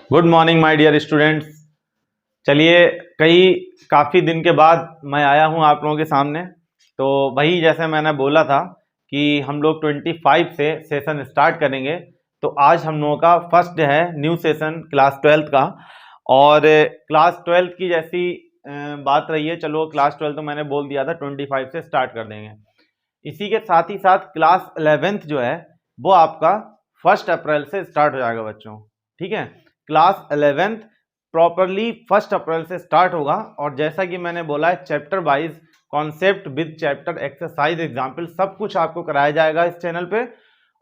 Good morning my dear students. चलिए काफ़ी दिन के बाद मैं आया हूं आप लोगों के सामने। तो वही जैसे मैंने बोला था कि हम लोग 25 से सेशन स्टार्ट करेंगे। तो आज हम लोगों का फर्स्ट है न्यू सेशन क्लास 12th का। और क्लास 12th की जैसी बात रही है, चलो क्लास 12 तो मैंने बोल दिया था 25 से स्टार्ट कर देंगे। इसी के साथ ही साथ क्लास 11th जो है वो आपका 1 अप्रैल से स्टार्ट हो जाएगा बच्चों। ठीक है, क्लास 11th प्रॉपरली 1 अप्रैल से स्टार्ट होगा। और जैसा कि मैंने बोला है, chapter wise concept with chapter exercise example सब कुछ आपको कराया जाएगा इस चैनल पे।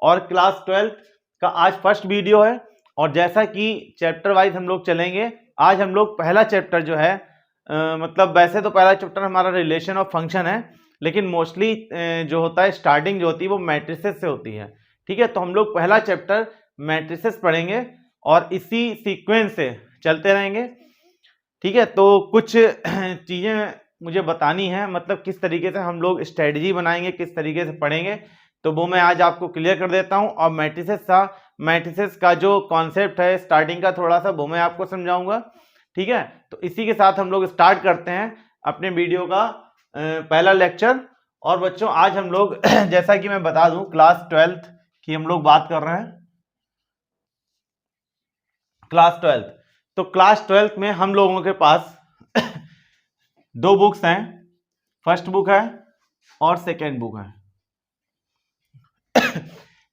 और क्लास 12th का आज फर्स्ट वीडियो है। और जैसा कि चैप्टर वाइज हम लोग चलेंगे, आज हम लोग पहला चैप्टर जो है मतलब वैसे तो पहला चैप्टर हमारा रिलेशन ऑफ फंक्शन है, लेकिन मोस्टली जो होता है स्टार्टिंग जो होती है वो मैट्रिसेस से होती है। ठीक है, तो हम लोग पहला चैप्टर मैट्रिसेस पढ़ेंगे और इसी सीक्वेंस से चलते रहेंगे। ठीक है, तो कुछ चीज़ें मुझे बतानी है, मतलब किस तरीके से हम लोग स्ट्रेटजी बनाएंगे, किस तरीके से पढ़ेंगे, तो वो मैं आज आपको क्लियर कर देता हूं। और मैट्रिसेस का जो कॉन्सेप्ट है स्टार्टिंग का थोड़ा सा वो मैं आपको समझाऊंगा। ठीक है, तो इसी के साथ हम लोग स्टार्ट करते हैं अपने वीडियो का पहला लेक्चर। और बच्चों आज हम लोग जैसा कि मैं बता दूं क्लास 12th की हम लोग बात कर रहे हैं। क्लास 12th, तो क्लास 12th में हम लोगों के पास दो बुक्स हैं, फर्स्ट बुक है और सेकेंड बुक है।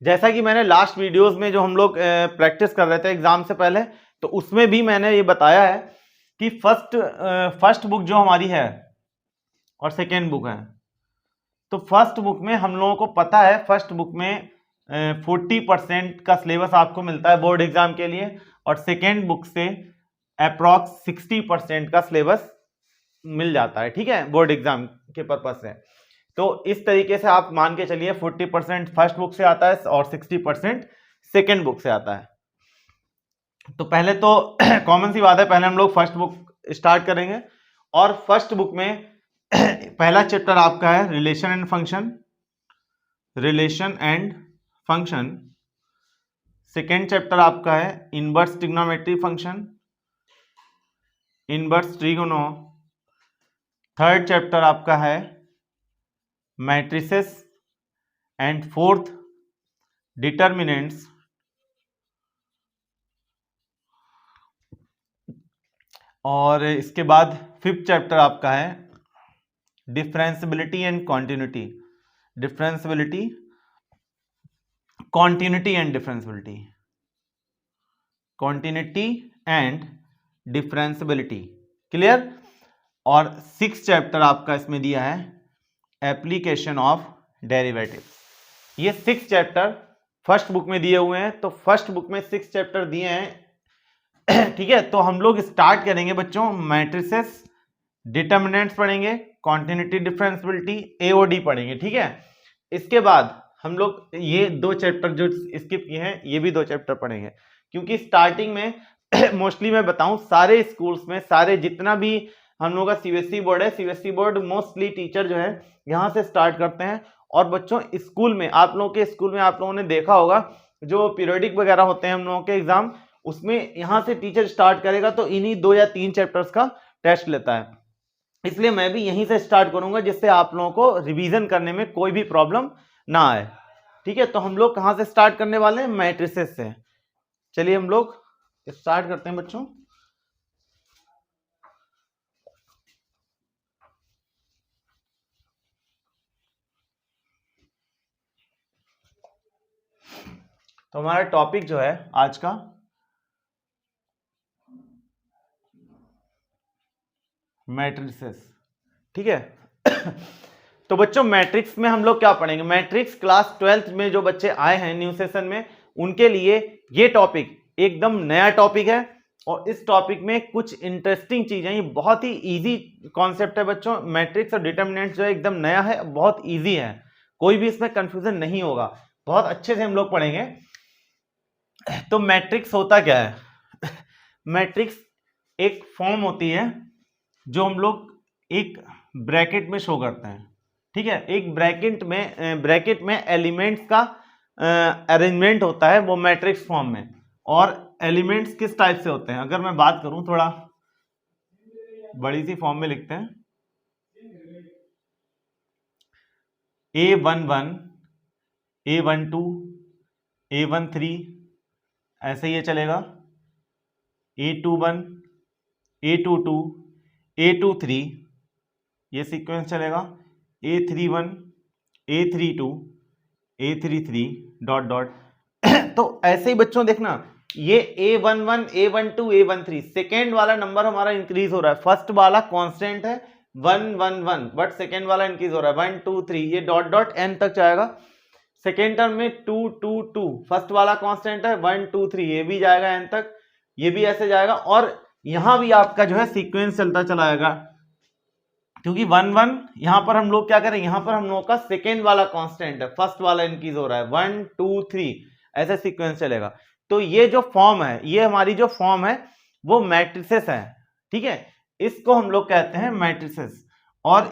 जैसा कि मैंने लास्ट वीडियोस में जो हम लोग प्रैक्टिस कर रहे थे एग्जाम से पहले, तो उसमें भी मैंने ये बताया है कि फर्स्ट बुक जो हमारी है और सेकेंड बुक है। तो फर्स्ट बुक में हम लोगों को पता है, फर्स्ट बुक में 40% का सिलेबस आपको मिलता है बोर्ड एग्जाम के लिए, और सेकेंड बुक से अप्रॉक्स 60% का सिलेबस मिल जाता है। ठीक है, बोर्ड एग्जाम के पर्पज से। तो इस तरीके से आप मान के चलिए 40% फर्स्ट बुक से आता है और 60% सेकेंड बुक से आता है। तो पहले तो कॉमन सी बात है, पहले हम लोग फर्स्ट बुक स्टार्ट करेंगे। और फर्स्ट बुक में पहला चैप्टर आपका है relation and function. Second chapter आपका है inverse trigonometry function, inverse trigono. Third chapter आपका है मैट्रिसेस एंड फोर्थ डिटर्मिनेंट्स। और इसके बाद फिफ्थ चैप्टर आपका है differentiability and continuity, continuity and differentiability. Clear. और सिक्स चैप्टर आपका इसमें दिया है एप्लीकेशन ऑफ डेरिवेटिव। ये 6 चैप्टर फर्स्ट बुक में दिए हुए हैं। तो फर्स्ट बुक में 6 चैप्टर दिए हैं। ठीक है, तो हम लोग स्टार्ट करेंगे बच्चों मैट्रिसेस, डिटर्मिनेंट्स पढ़ेंगे, कॉन्टिन्यूटी डिफरेंशियबिलिटी, एओडी पढ़ेंगे। ठीक है, इसके बाद हम लोग ये 2 चैप्टर जो स्किप किए हैं ये भी 2 चैप्टर पढ़ेंगे, क्योंकि स्टार्टिंग में मोस्टली मैं बताऊं सारे स्कूल्स में, सारे जितना भी हम लोग का सीबीएसई बोर्ड है, सीबीएसई बोर्ड मोस्टली टीचर जो है यहाँ से स्टार्ट करते हैं। और बच्चों स्कूल में आप लोगों के स्कूल में आप लोगों ने देखा होगा जो पीरियडिक वगैरह होते हैं हम लोगों के एग्जाम, उसमें यहाँ से टीचर स्टार्ट करेगा तो इन्हीं 2 या 3 चैप्टर्स का टेस्ट लेता है। इसलिए मैं भी यहीं से स्टार्ट करूंगा जिससे आप लोगों को रिवीजन करने में कोई भी प्रॉब्लम ना आए। ठीक है, तो हम लोग कहाँ से स्टार्ट करने वाले हैं? मैट्रिसेस से। चलिए हम लोग स्टार्ट करते हैं बच्चों। तो हमारा टॉपिक जो है आज का मैट्रिसेस। ठीक है। तो बच्चों मैट्रिक्स में हम लोग क्या पढ़ेंगे? मैट्रिक्स क्लास 12th में जो बच्चे आए हैं न्यू सेशन में, उनके लिए ये टॉपिक एकदम नया टॉपिक है। और इस टॉपिक में कुछ इंटरेस्टिंग चीजें, ये बहुत ही इजी कॉन्सेप्ट है बच्चों। मैट्रिक्स और डिटर्मिनेंट्स जो है एकदम नया है, बहुत इजी है, कोई भी इसमें कंफ्यूजन नहीं होगा, बहुत अच्छे से हम लोग पढ़ेंगे। तो मैट्रिक्स होता क्या है? मैट्रिक्स एक फॉर्म होती है जो हम लोग एक ब्रैकेट में शो करते हैं। ठीक है, एक ब्रैकेट में एलिमेंट्स का अरेंजमेंट होता है वो मैट्रिक्स फॉर्म में। और एलिमेंट्स किस टाइप से होते हैं, अगर मैं बात करूं थोड़ा बड़ी सी फॉर्म में लिखते हैं, A11, A12, A13, ऐसे ये चलेगा, A21, A22, A23, ये सीक्वेंस चलेगा, A31, A32, A33 dot dot. तो ऐसे ही बच्चों देखना, ये A11, A12, A13, सेकेंड वाला नंबर हमारा इंक्रीज हो रहा है, फर्स्ट वाला कांस्टेंट है 111, बट सेकेंड वाला इंक्रीज हो रहा है 1 2 3, ये डॉट डॉट n तक जाएगा। सेकेंड टर्म में 2 2 2, फर्स्ट वाला कांस्टेंट है 1 2 3, ये भी जाएगा n तक, ये भी ऐसे जाएगा, और यहां भी आपका जो है सीक्वेंस चलता चला जाएगा, क्योंकि 1 1 यहां पर हम लोग क्या करें, यहां पर हम लोग का सेकेंड वाला कांस्टेंट है, फर्स्ट वाला इंक्रीज हो रहा है 1 2 3, ऐसे सीक्वेंस चलेगा। तो ये जो फॉर्म है, ये हमारी जो फॉर्म है वो मैट्रिसेस है, ठीक है, इसको हम लोग कहते हैं मैट्रिसेस, और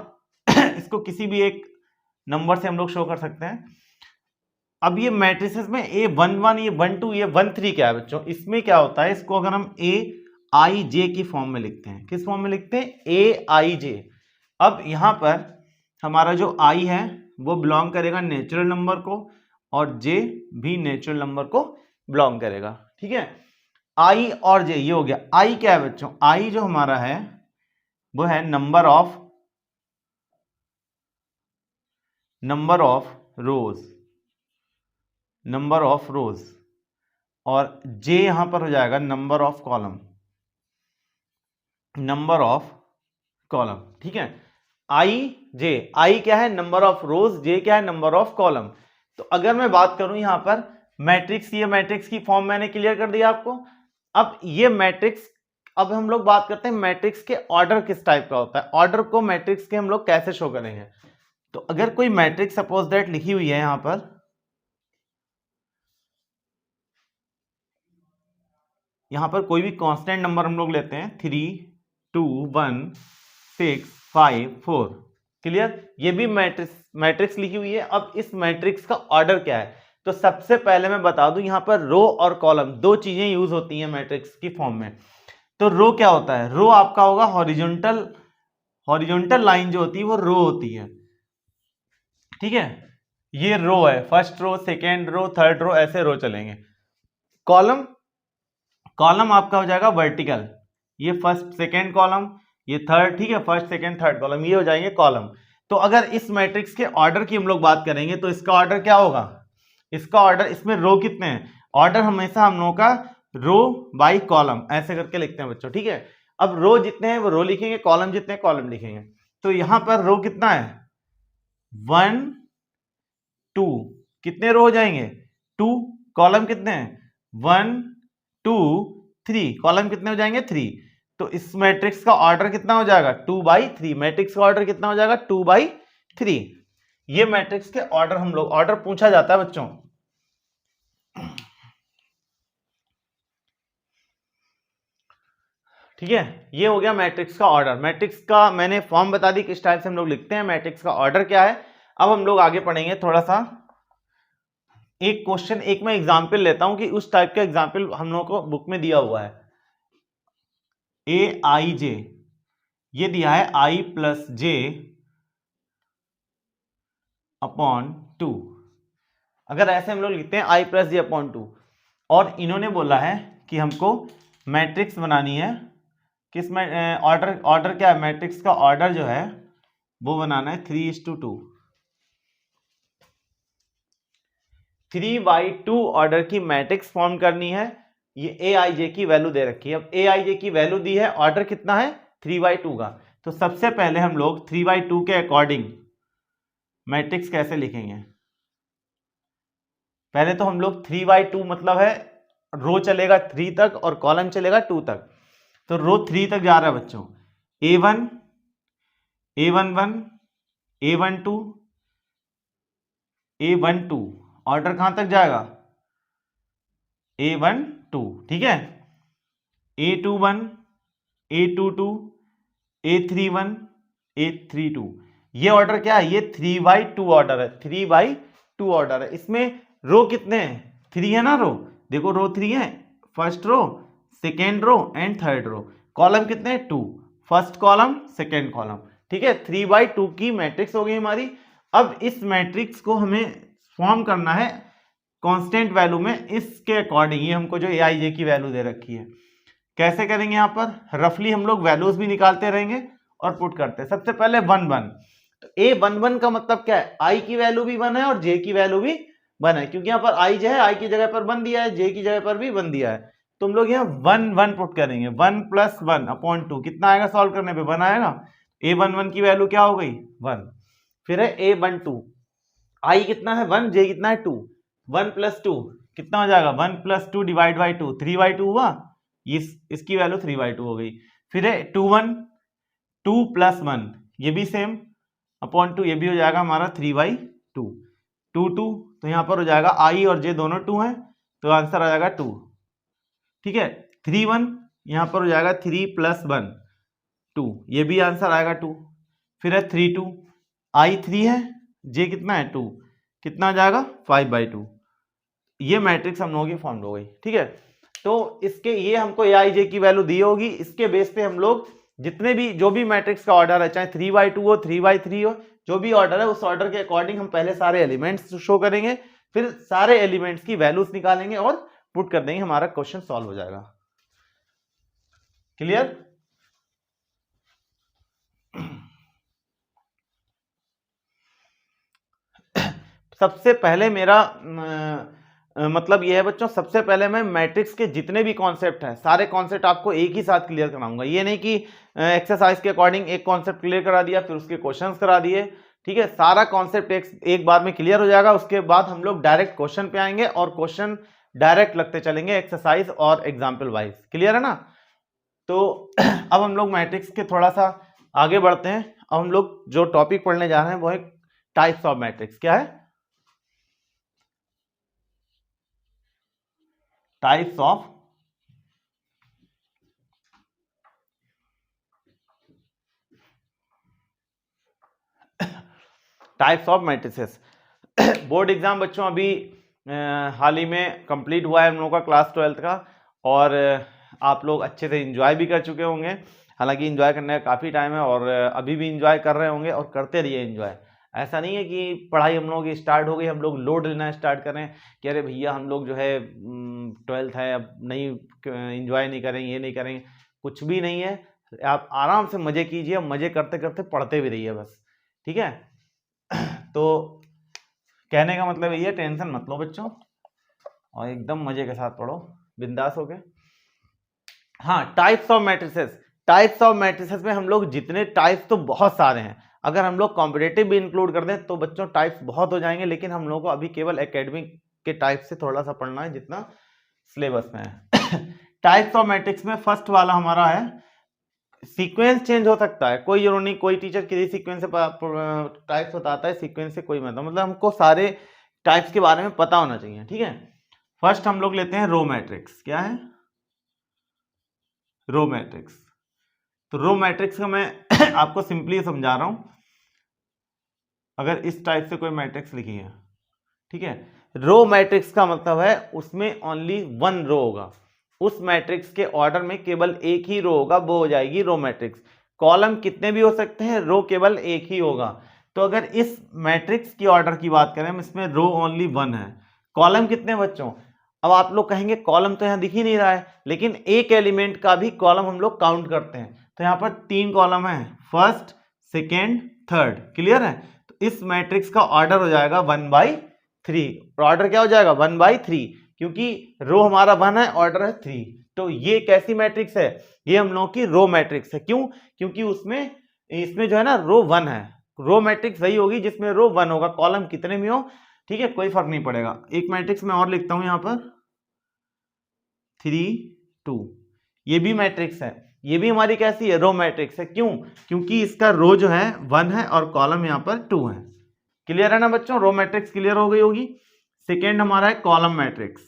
इसको किसी भी एक नंबर से हम लोग शो कर सकते हैं। अब ये मैट्रिसेस में A11, ये 12, ये 13 क्या है बच्चों, इसमें क्या होता है, इसको अगर हम AIJ की फॉर्म में लिखते हैं, किस फॉर्म में लिखते हैं, AIJ। अब यहां पर हमारा जो I है वो बिलोंग करेगा नेचुरल नंबर को, और J भी नेचुरल नंबर को बिलोंग करेगा, ठीक है। I और J, ये हो गया। I क्या है बच्चों, I जो हमारा है वो है number of rose, number of रोज, और J यहां पर हो जाएगा number of column, number of column, ठीक है। I क्या है, नंबर ऑफ रोज, J क्या है, नंबर ऑफ कॉलम। तो अगर मैं बात करूं यहां पर मैट्रिक्स, ये मैट्रिक्स की फॉर्म मैंने क्लियर कर दिया आपको। अब ये मैट्रिक्स, अब हम लोग बात करते हैं मैट्रिक्स के ऑर्डर किस टाइप का होता है, ऑर्डर को मैट्रिक्स के हम लोग कैसे शो करेंगे। तो अगर कोई मैट्रिक्स सपोज दैट लिखी हुई है यहां पर, कोई भी कांस्टेंट नंबर हम लोग लेते हैं 3 2 1 6 5 4, क्लियर, ये भी मैट्रिक्स लिखी हुई है। अब इस मैट्रिक्स का ऑर्डर क्या है, तो सबसे पहले मैं बता दूं, यहां पर रो और कॉलम दो चीजें यूज होती हैं मैट्रिक्स की फॉर्म में। तो रो क्या होता है, रो आपका होगा हॉरिजॉन्टल लाइन जो होती है वो रो होती है, ठीक है, ये रो है, first row, second row, third row, ऐसे रो चलेंगे। कॉलम आपका हो जाएगा वर्टिकल, ये फर्स्ट सेकेंड कॉलम, ये थर्ड, ठीक है, फर्स्ट सेकेंड थर्ड कॉलम, ये हो जाएंगे कॉलम। तो अगर इस मैट्रिक्स के ऑर्डर की हम लोग बात करेंगे तो इसका ऑर्डर क्या होगा, इसका ऑर्डर, इसमें रो कितने हैं, ऑर्डर हमेशा हम लोगों का रो बाई कॉलम ऐसे करके लिखते हैं बच्चों, ठीक है। अब रो जितने हैं वो रो लिखेंगे, कॉलम जितने हैं कॉलम लिखेंगे। तो यहां पर रो कितना है, 1 2, कितने रो हो जाएंगे, 2, कॉलम कितने हैं 1 2 3, कॉलम कितने हो जाएंगे 3। तो इस मैट्रिक्स का ऑर्डर कितना हो जाएगा 2/3, मैट्रिक्स का ऑर्डर कितना हो जाएगा 2/3। ये मैट्रिक्स के ऑर्डर हम लोग, ऑर्डर पूछा जाता है बच्चों, ठीक है। ये हो गया मैट्रिक्स का ऑर्डर। मैट्रिक्स का मैंने फॉर्म बता दी किस टाइप से हम लोग लिखते हैं, मैट्रिक्स का ऑर्डर क्या है। अब हम लोग आगे पढ़ेंगे थोड़ा सा, एक क्वेश्चन, एक मैं एग्जांपल लेता हूं कि उस टाइप का एग्जांपल हम लोगों को बुक में दिया हुआ है। AIJ, ये दिया है I + J / 2। अगर ऐसे हम लोग लिखते हैं I + J / 2, और इन्होंने बोला है कि हमको मैट्रिक्स बनानी है, किस में ऑर्डर क्या है, मैट्रिक्स का ऑर्डर जो है वो बनाना है 3:2, 3/2 ऑर्डर की मैट्रिक्स फॉर्म करनी है। ये AIJ की वैल्यू दे रखी है। अब AIJ की वैल्यू दी है, ऑर्डर कितना है 3/2 का। तो सबसे पहले हम लोग 3/2 के अकॉर्डिंग मैट्रिक्स कैसे लिखेंगे, पहले तो हम लोग 3/2 मतलब है रो चलेगा 3 तक और कॉलम चलेगा 2 तक। तो रो 3 तक जा रहा है बच्चों, A1 A11 A12 A12, order कहां तक जाएगा A12, ठीक है, A21 A22 A31 A32। ये ऑर्डर क्या है, ये 3/2 ऑर्डर है, 3/2 ऑर्डर है। इसमें रो कितने हैं, 3 है ना रो, देखो रो 3 है, first row, second row and third row. Column कितने? 2, फर्स्ट कॉलम सेकेंड कॉलम, ठीक है। 3/2 की मैट्रिक्स हो गई हमारी। अब इस मैट्रिक्स को हमें फॉर्म करना है कांस्टेंट वैल्यू में, इसके अकॉर्डिंग ये हमको जो aij की वैल्यू दे रखी है। कैसे करेंगे? यहाँ पर रफली हम लोग वैल्यूज भी निकालते रहेंगे और पुट करते हैं। सबसे पहले 1 1, तो a11 का मतलब क्या है? i की वैल्यू भी 1 है और j की वैल्यू भी 1 है, क्योंकि यहाँ पर i j है, i की जगह पर 1 दिया है, j की जगह पर भी 1 दिया है। तो हम लोग यहाँ 1 1 पुट करेंगे। 1 + 1/2 कितना आएगा? सॉल्व करने पे 1 आएगा। a11 की वैल्यू क्या हो गई? 1। फिर है a12, i कितना है? 1, j कितना है? 2। 1 + 2 कितना हो जाएगा? 1 + 2 / 2, 3/2 हुआ। इसकी वैल्यू 3/2 हो गई। फिर है 21, 2 + 1 ये भी सेम /2, ये भी हो जाएगा हमारा 3/2। 2 2 तो यहाँ पर हो जाएगा i और j दोनों 2 हैं, तो आंसर आ जाएगा 2, ठीक है। 3 1 यहाँ पर हो जाएगा 3 + 1 2, ये भी आंसर आएगा 2। फिर है 3 2, i 3 है, j कितना है? 2, कितना आ जाएगा? 5/2। ये मैट्रिक्स हम लोगों की फॉर्म हो गई, ठीक है। तो इसके ये हमको aij की वैल्यू दी होगी, इसके बेस पे हम लोग जितने भी जो भी मैट्रिक्स का ऑर्डर है, चाहे 3/2 हो, 3/3 हो, जो भी ऑर्डर है उस ऑर्डर के अकॉर्डिंग हम पहले सारे एलिमेंट्स शो करेंगे, फिर सारे एलिमेंट्स की वैल्यूज निकालेंगे और पुट कर देंगे, हमारा क्वेश्चन सॉल्व हो जाएगा। क्लियर? सबसे पहले मेरा मतलब यह है बच्चों, सबसे पहले मैं मैट्रिक्स के जितने भी कॉन्सेप्ट हैं सारे कॉन्सेप्ट आपको एक ही साथ क्लियर कराऊंगा। ये नहीं कि एक्सरसाइज के अकॉर्डिंग एक कॉन्सेप्ट क्लियर करा दिया फिर उसके क्वेश्चंस करा दिए, ठीक है। सारा कॉन्सेप्ट एक बार में क्लियर हो जाएगा। उसके बाद हम लोग डायरेक्ट क्वेश्चन पे आएंगे और क्वेश्चन डायरेक्ट लगते चलेंगे एक्सरसाइज और एग्जाम्पल वाइज। क्लियर है ना? तो अब हम लोग मैट्रिक्स के थोड़ा सा आगे बढ़ते हैं। अब हम लोग जो टॉपिक पढ़ने जा रहे हैं वो है टाइप्स ऑफ मैट्रिक्स। क्या है? Types of matrices. Board exam बच्चों अभी हाल ही में कंप्लीट हुआ है हम लोगों का क्लास 12th का, और आप लोग अच्छे से एंजॉय भी कर चुके होंगे। हालांकि एंजॉय करने का काफ़ी टाइम है और अभी भी एंजॉय कर रहे होंगे और करते रहिए एंजॉय। ऐसा नहीं है कि पढ़ाई हम लोगों की स्टार्ट हो गई, हम लोग लोड लेना स्टार्ट करें कि अरे भैया हम लोग जो है 12th है अब नहीं एंजॉय नहीं करेंगे, ये नहीं करेंगे। कुछ भी नहीं है, आप आराम से मज़े कीजिए, मज़े करते करते पढ़ते भी रहिए बस, ठीक है। तो कहने का मतलब ये है, टेंशन मत लो बच्चों और एकदम मजे के साथ पढ़ो, बिंदास हो गए। हाँ, types of matrices. Types of matrices में हम लोग जितने टाइप्स तो बहुत सारे हैं, अगर हम लोग कॉम्पिटेटिव भी इंक्लूड कर दें तो बच्चों टाइप्स बहुत हो जाएंगे, लेकिन हम लोगों को अभी केवल एकेडमिक के टाइप से थोड़ा सा पढ़ना है जितना सिलेबस में है। टाइप्स ऑफ मैट्रिक्स में फर्स्ट वाला हमारा है, सीक्वेंस चेंज हो सकता है, कोई जरूर नहीं, कोई टीचर किसी सीक्वेंस से टाइप्स बताता है, सीक्वेंस से कोई मतलब हमको सारे टाइप्स के बारे में पता होना चाहिए, ठीक है। फर्स्ट हम लोग लेते हैं रो मैट्रिक्स। क्या है? Row matrix. तो रो मैट्रिक्स का मैं आपको सिंपली समझा रहा हूं। अगर इस टाइप से कोई मैट्रिक्स लिखी है, ठीक है, रो मैट्रिक्स का मतलब है उसमें ओनली 1 रो होगा, उस मैट्रिक्स के ऑर्डर में केवल एक ही रो होगा, वो हो जाएगी रो मैट्रिक्स। कॉलम कितने भी हो सकते हैं, रो केवल एक ही होगा। तो अगर इस मैट्रिक्स की ऑर्डर की बात करें, इसमें रो ओनली 1 है, कॉलम कितने बच्चों? अब आप लोग कहेंगे कॉलम तो यहाँ दिख ही नहीं रहा है, लेकिन एक एलिमेंट का भी कॉलम हम लोग काउंट करते हैं, तो यहाँ पर 3 कॉलम है, फर्स्ट सेकेंड थर्ड। क्लियर है? तो इस मैट्रिक्स का ऑर्डर हो जाएगा 1/3। ऑर्डर क्या हो जाएगा? 1/3, क्योंकि रो हमारा 1 है, ऑर्डर है 3। तो ये कैसी मैट्रिक्स है? ये हम लोगों की रो मैट्रिक्स है। क्यों? क्योंकि इसमें जो है ना रो 1 है। रो मैट्रिक्स वही होगी जिसमें रो 1 होगा, कॉलम कितने भी हो, ठीक है, कोई फर्क नहीं पड़ेगा। एक मैट्रिक्स में और लिखता हूं यहां पर 3 2, ये भी मैट्रिक्स है, ये भी हमारी कैसी है? रो मैट्रिक्स है। क्यों? क्योंकि इसका रो जो है 1 है और कॉलम यहां पर 2 है। क्लियर है ना बच्चों? रो मैट्रिक्स क्लियर हो गई होगी। सेकेंड हमारा है कॉलम मैट्रिक्स।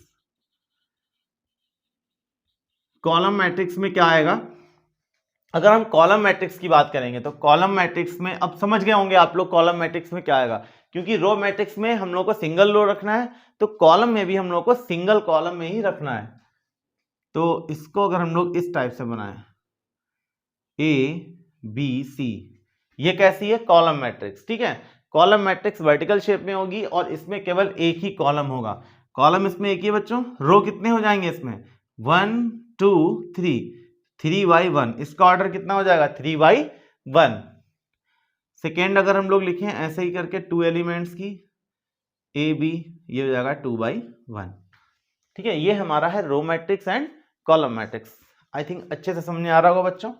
कॉलम मैट्रिक्स में क्या आएगा? अगर हम कॉलम मैट्रिक्स की बात करेंगे तो कॉलम मैट्रिक्स में अब समझ गए होंगे आप लोग कॉलम मैट्रिक्स में क्या आएगा, क्योंकि रो मैट्रिक्स में हम लोग को सिंगल रो रखना है, तो कॉलम में भी हम लोग को सिंगल कॉलम में ही रखना है। तो इसको अगर हम लोग इस टाइप से बनाएं ABC, ये कैसी है? Column matrix. ठीक है, कॉलम मैट्रिक्स वर्टिकल शेप में होगी और इसमें केवल एक ही कॉलम होगा। कॉलम इसमें एक ही बच्चों, रो कितने हो जाएंगे इसमें? 1 2 3, 3/1। इसका ऑर्डर कितना हो जाएगा? 3/1। सेकेंड अगर हम लोग लिखें ऐसे ही करके 2 एलिमेंट्स की AB, ये हो जाएगा 2/1। ठीक है, ये हमारा है row matrix and column matrix. I think अच्छे से समझ आ रहा होगा बच्चों।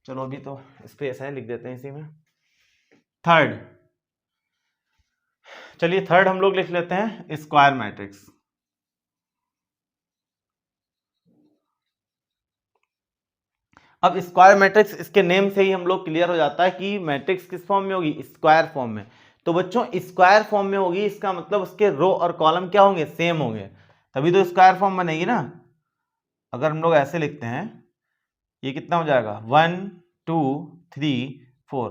चलो अभी तो स्पेस है, लिख देते हैं इसी में। थर्ड, चलिए थर्ड हम लोग लिख लेते हैं स्क्वायर मैट्रिक्स। अब स्क्वायर मैट्रिक्स, इसके नेम से ही हम लोग क्लियर हो जाता है कि मैट्रिक्स किस फॉर्म में होगी? स्क्वायर फॉर्म में। तो बच्चों स्क्वायर फॉर्म में होगी, इसका मतलब उसके रो और कॉलम क्या होंगे? सेम होंगे, तभी तो स्क्वायर फॉर्म बनेगी ना। अगर हम लोग ऐसे लिखते हैं, ये कितना हो जाएगा? 1 2 3 4,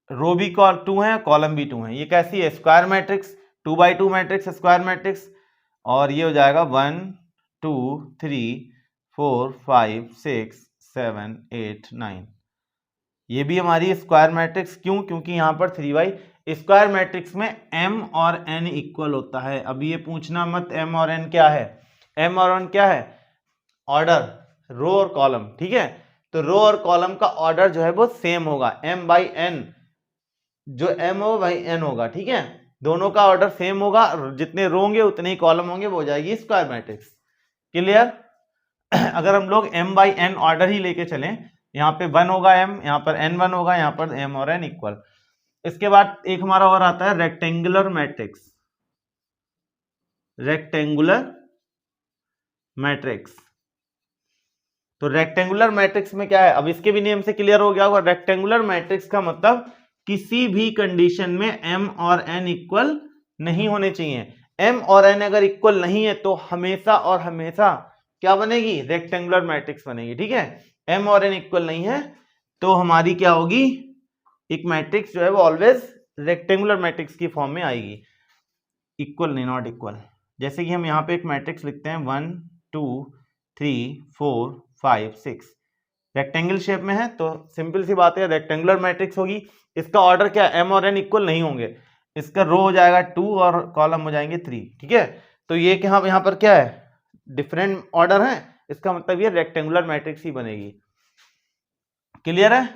रो भी 2 है, कॉलम भी 2 है। ये कैसी है? Square matrix, 2/2 matrix, square matrix. और ये हो जाएगा 1 2 3 4 5 6 7 8 9। ये भी हमारी स्क्वायर मैट्रिक्स। क्यों? क्योंकि यहाँ पर 3/, स्क्वायर मैट्रिक्स में m और n इक्वल होता है। अब ये पूछना मत m और n क्या है। m और n क्या है? ऑर्डर, रो और कॉलम। ठीक है, तो रो और कॉलम का ऑर्डर जो है वो सेम होगा, m/n, जो m हो भाई n होगा। ठीक है, दोनों का ऑर्डर सेम होगा, जितने रो होंगे उतने ही कॉलम होंगे, वो हो जाएगी स्क्वायर मैट्रिक्स। क्लियर? अगर हम लोग m/n ऑर्डर ही लेके चलें, यहाँ पे 1 होगा m, यहाँ पर n1 होगा, यहाँ पर m और n इक्वल। इसके बाद एक हमारा और आता है रेक्टेंगुलर मैट्रिक्स। रेक्टेंगुलर मैट्रिक्स, तो रेक्टेंगुलर मैट्रिक्स में क्या है? अब इसके भी नेम से क्लियर हो गया होगा। रेक्टेंगुलर मैट्रिक्स का मतलब किसी भी कंडीशन में m और n इक्वल नहीं होने चाहिए। m और n अगर इक्वल नहीं है तो हमेशा और हमेशा क्या बनेगी? रेक्टेंगुलर मैट्रिक्स बनेगी। ठीक है, m और n इक्वल नहीं है तो हमारी क्या होगी? एक मैट्रिक्स जो है वो ऑलवेज रेक्टेंगुलर मैट्रिक्स की फॉर्म में आएगी, इक्वल नहीं, नॉट इक्वल। जैसे कि हम यहाँ पे एक मैट्रिक्स लिखते हैं 1 2 3 4 5 6, रेक्टेंगल शेप में है, तो सिंपल सी बात है रेक्टेंगुलर मैट्रिक्स होगी। इसका ऑर्डर क्या है? m और n इक्वल नहीं होंगे, इसका रो हो जाएगा 2 और कॉलम हो जाएंगे 3। ठीक है, तो ये कि हाँ यहाँ पर क्या है? डिफरेंट ऑर्डर है, इसका मतलब ये रेक्टेंगुलर मैट्रिक्स ही बनेगी। क्लियर है?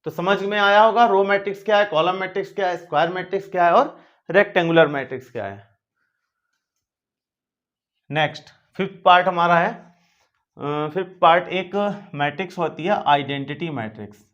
तो समझ में आया होगा रो मैट्रिक्स क्या है, कॉलम मैट्रिक्स क्या है, स्क्वायर मैट्रिक्स क्या है और रेक्टेंगुलर मैट्रिक्स क्या है। नेक्स्ट फिफ्थ पार्ट हमारा है, फिफ्थ पार्ट एक मैट्रिक्स होती है आइडेंटिटी मैट्रिक्स।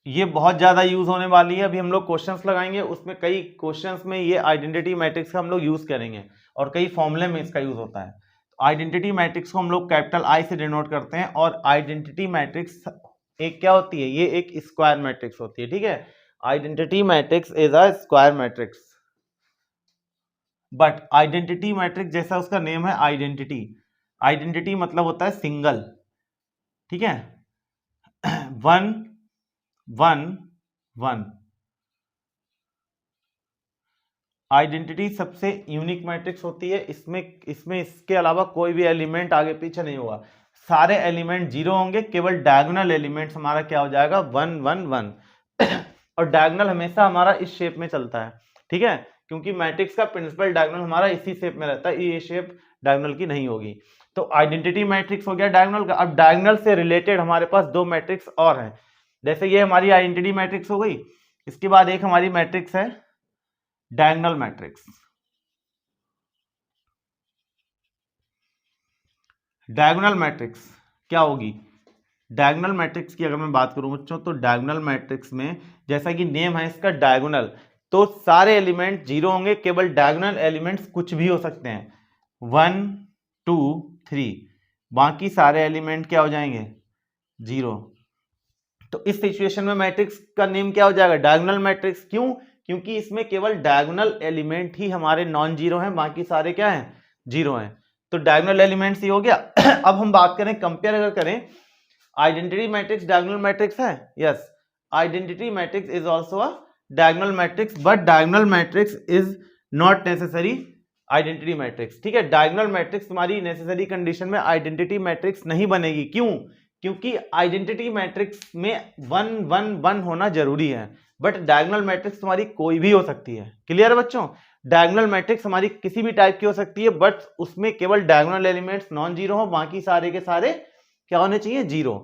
ये बहुत ज्यादा यूज होने वाली है, अभी हम लोग क्वेश्चंस लगाएंगे, उसमें कई क्वेश्चंस में ये आइडेंटिटी मैट्रिक्स का हम लोग यूज करेंगे और कई फॉर्मूले में इसका यूज होता है। आइडेंटिटी मैट्रिक्स को हम लोग कैपिटल I से डिनोट करते हैं और आइडेंटिटी मैट्रिक्स एक क्या होती है? ये एक स्क्वायर मैट्रिक्स होती है। ठीक है, identity matrix is a square matrix, but identity matrix जैसा उसका नेम है आइडेंटिटी, आइडेंटिटी मतलब होता है सिंगल। ठीक है, 1 1 1 आइडेंटिटी सबसे यूनिक मैट्रिक्स होती है। इसमें इसके अलावा कोई भी एलिमेंट आगे पीछे नहीं होगा, सारे एलिमेंट 0 होंगे, केवल डायगोनल एलिमेंट्स हमारा क्या हो जाएगा? 1 1 1 और डायगोनल हमेशा हमारा इस शेप में चलता है। ठीक है, क्योंकि मैट्रिक्स का प्रिंसिपल डायगोनल हमारा इसी शेप में रहता है, ये शेप डायगोनल की नहीं होगी। तो आइडेंटिटी मैट्रिक्स हो गया डायगोनल का। अब डायगोनल से रिलेटेड हमारे पास 2 मैट्रिक्स और हैं, जैसे ये हमारी आइडेंटिटी मैट्रिक्स हो गई, इसके बाद एक हमारी मैट्रिक्स है डायगोनल मैट्रिक्स। डायगोनल मैट्रिक्स क्या होगी? डायगोनल मैट्रिक्स की अगर मैं बात करूं बच्चों, तो डायगोनल मैट्रिक्स में जैसा कि नेम है इसका डायगोनल, तो सारे एलिमेंट 0 होंगे, केवल डायगोनल एलिमेंट्स कुछ भी हो सकते हैं, 1 2 3, बाकी सारे एलिमेंट क्या हो जाएंगे? 0। तो इस सिचुएशन में मैट्रिक्स का नेम क्या हो जाएगा? Diagonal matrix. क्यों? क्योंकि इसमें केवल डायगोनल एलिमेंट ही हमारे नॉन जीरो हैं, बाकी सारे क्या हैं? 0 हैं। तो डायगोनल एलिमेंट्स ही हो गया। अब हम बात करें, कंपेयर अगर करें, आइडेंटिटी मैट्रिक्स डायगोनल मैट्रिक्स है, yes, identity matrix is also a diagonal matrix, but diagonal matrix is not necessary identity matrix, ठीक है। डायगोनल मैट्रिक्स तुम्हारी नेसेसरी कंडीशन में आइडेंटिटी मैट्रिक्स नहीं बनेगी। क्यों? क्योंकि आइडेंटिटी मैट्रिक्स में 1 1 1 होना जरूरी है, बट डायगोनल मैट्रिक्स तुम्हारी कोई भी हो सकती है। क्लियर है बच्चों? डायगोनल मैट्रिक्स हमारी किसी भी टाइप की हो सकती है, बट उसमें केवल डायगोनल एलिमेंट्स नॉन जीरो हो, बाकी सारे के सारे क्या होने चाहिए? जीरो।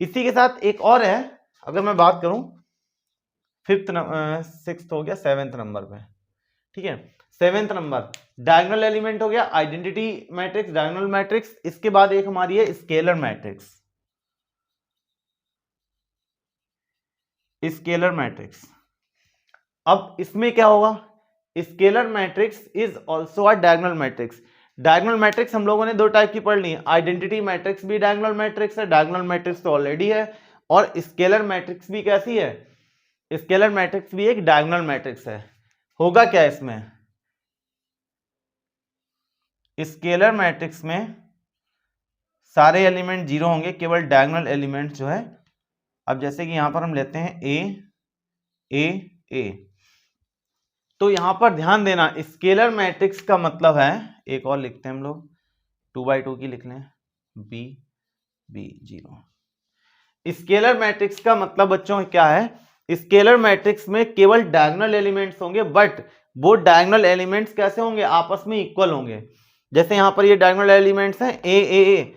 इसी के साथ एक और है, अगर मैं बात करूं 6th हो गया 7th नंबर पे, ठीक है। 7th नंबर डायगोनल एलिमेंट हो गया, आइडेंटिटी मैट्रिक्स, डायगोनल मैट्रिक्स। इसके बाद एक हमारी है स्केलर मैट्रिक्स। स्केलर मैट्रिक्स, अब इसमें क्या होगा? Scalar matrix is also a diagonal matrix. Diagonal matrix हम लोगों ने दो टाइप की पढ़ ली है, आइडेंटिटी मैट्रिक्स भी डायगोनल मैट्रिक्स है, डायगोनल मैट्रिक्स तो ऑलरेडी है, और स्केलर मैट्रिक्स भी कैसी है? स्केलर मैट्रिक्स भी एक डायगोनल मैट्रिक्स है। होगा क्या इसमें? स्केलर मैट्रिक्स में सारे एलिमेंट जीरो होंगे, केवल डायगोनल एलिमेंट जो है, अब जैसे कि यहां पर हम लेते हैं ए, तो यहां पर ध्यान देना, स्केलर मैट्रिक्स का मतलब है, एक और लिखते हैं हम लोग 2x2 की लिख लें, बी 0। स्केलर मैट्रिक्स का मतलब बच्चों क्या है? स्केलर मैट्रिक्स में केवल डायगोनल एलिमेंट्स होंगे, बट वो डायगोनल एलिमेंट्स कैसे होंगे? आपस में इक्वल होंगे। जैसे यहां पर ये डायगोनल एलिमेंट्स हैं ए,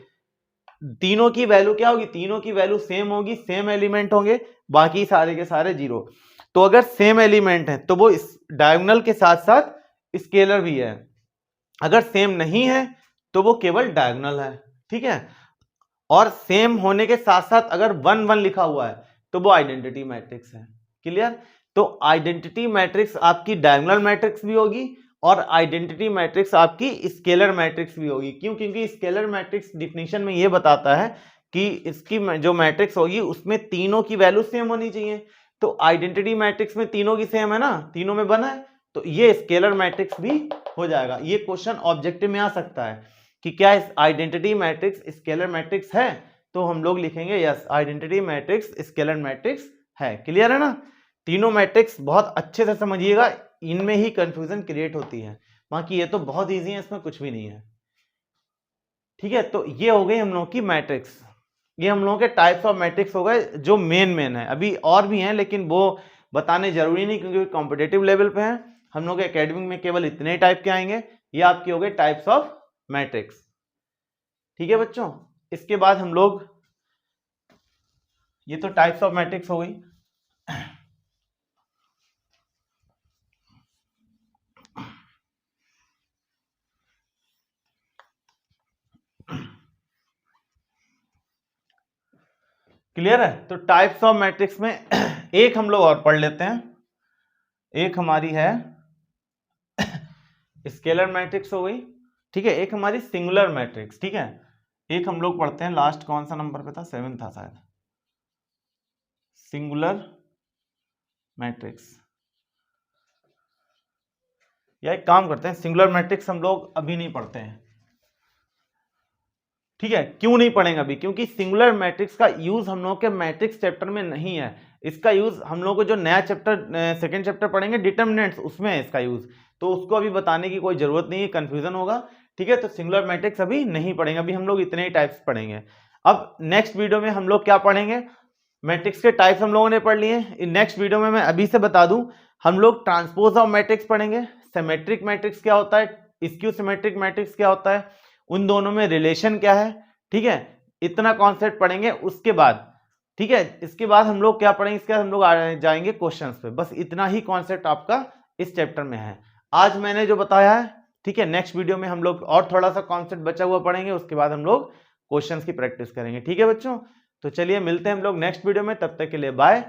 तीनों की वैल्यू क्या होगी? तीनों की वैल्यू सेम होगी, सेम एलिमेंट होंगे, बाकी सारे के सारे जीरो। तो अगर सेम एलिमेंट है तो वो इस डायगोनल के साथ साथ स्केलर भी है, अगर सेम नहीं है तो वो केवल डायगोनल है, ठीक है। और सेम होने के साथ साथ अगर 1 1 लिखा हुआ है तो वो आइडेंटिटी मैट्रिक्स है। क्लियर? तो आइडेंटिटी मैट्रिक्स आपकी डायगोनल मैट्रिक्स भी होगी और आइडेंटिटी मैट्रिक्स आपकी स्केलर मैट्रिक्स भी होगी। क्यों? क्योंकि स्केलर मैट्रिक्स डिफिनीशन में ये बताता है कि इसकी जो मैट्रिक्स होगी उसमें तीनों की वैल्यू सेम होनी चाहिए। तो आइडेंटिटी मैट्रिक्स में तीनों की सेम है ना, तीनों में बना है, तो ये स्केलर मैट्रिक्स भी हो जाएगा। ये क्वेश्चन ऑब्जेक्टिव में आ सकता है कि क्या इस आइडेंटिटी मैट्रिक्स स्केलर मैट्रिक्स है, तो हम लोग लिखेंगे yes, identity matrix scalar matrix है। क्लियर है ना? तीनों मैट्रिक्स बहुत अच्छे से समझिएगा, इनमें ही कंफ्यूजन क्रिएट होती है, बाकी ये तो बहुत इजी है, इसमें कुछ भी नहीं है, ठीक है। तो ये हो गई हम लोगों की मैट्रिक्स, ये हम लोगों के टाइप्स ऑफ मैट्रिक्स हो गए जो मेन है। अभी और भी हैं लेकिन वो बताने जरूरी नहीं, क्योंकि कॉम्पिटेटिव लेवल पे हैं। हम लोग एकेडमिक में केवल इतने टाइप के आएंगे। ये आपके हो गए टाइप्स ऑफ मैट्रिक्स, ठीक है बच्चों। इसके बाद हम लोग, ये तो टाइप्स ऑफ मैट्रिक्स हो गई। क्लियर है? तो टाइप्स ऑफ मैट्रिक्स में एक हम लोग और पढ़ लेते हैं। एक हमारी है स्केलर मैट्रिक्स हो गई, ठीक है। एक हमारी सिंगुलर मैट्रिक्स, ठीक है। एक हम लोग पढ़ते हैं, लास्ट कौन सा नंबर पे था? 7 था शायद, सिंगुलर मैट्रिक्स। या एक काम करते हैं, सिंगुलर मैट्रिक्स हम लोग अभी नहीं पढ़ते हैं, ठीक है। क्यों नहीं पढ़ेंगे अभी? क्योंकि सिंगुलर मैट्रिक्स का यूज हम लोग के मैट्रिक्स चैप्टर में नहीं है। इसका यूज हम लोग को जो नया चैप्टर, सेकंड चैप्टर पढ़ेंगे डिटरमिनेंट्स, उसमें है इसका यूज, तो उसको अभी बताने की कोई जरूरत नहीं है, कंफ्यूजन होगा, ठीक है। तो सिंगुलर मैट्रिक्स अभी नहीं पढ़ेंगे, अभी हम लोग इतने ही टाइप्स पढ़ेंगे। अब नेक्स्ट वीडियो में हम लोग क्या पढ़ेंगे? मैट्रिक्स के टाइप्स हम लोगों ने पढ़ लिए। नेक्स्ट वीडियो में मैं अभी से बता दूं, हम लोग ट्रांसपोज ऑफ मैट्रिक्स पढ़ेंगे, सिमेट्रिक मैट्रिक्स क्या होता है, स्क्यू सिमेट्रिक मैट्रिक्स क्या होता है, उन दोनों में रिलेशन क्या है, ठीक है। इतना कॉन्सेप्ट पढ़ेंगे। उसके बाद, ठीक है, इसके बाद हम लोग क्या पढ़ेंगे? इसके बाद हम लोग जाएंगे क्वेश्चंस पे। बस इतना ही कॉन्सेप्ट आपका इस चैप्टर में है। आज मैंने जो बताया है, ठीक है। नेक्स्ट वीडियो में हम लोग और थोड़ा सा कॉन्सेप्ट बचा हुआ पढ़ेंगे, उसके बाद हम लोग क्वेश्चंस की प्रैक्टिस करेंगे, ठीक है बच्चों। तो चलिए मिलते हैं हम लोग नेक्स्ट वीडियो में, तब तक के लिए बाय।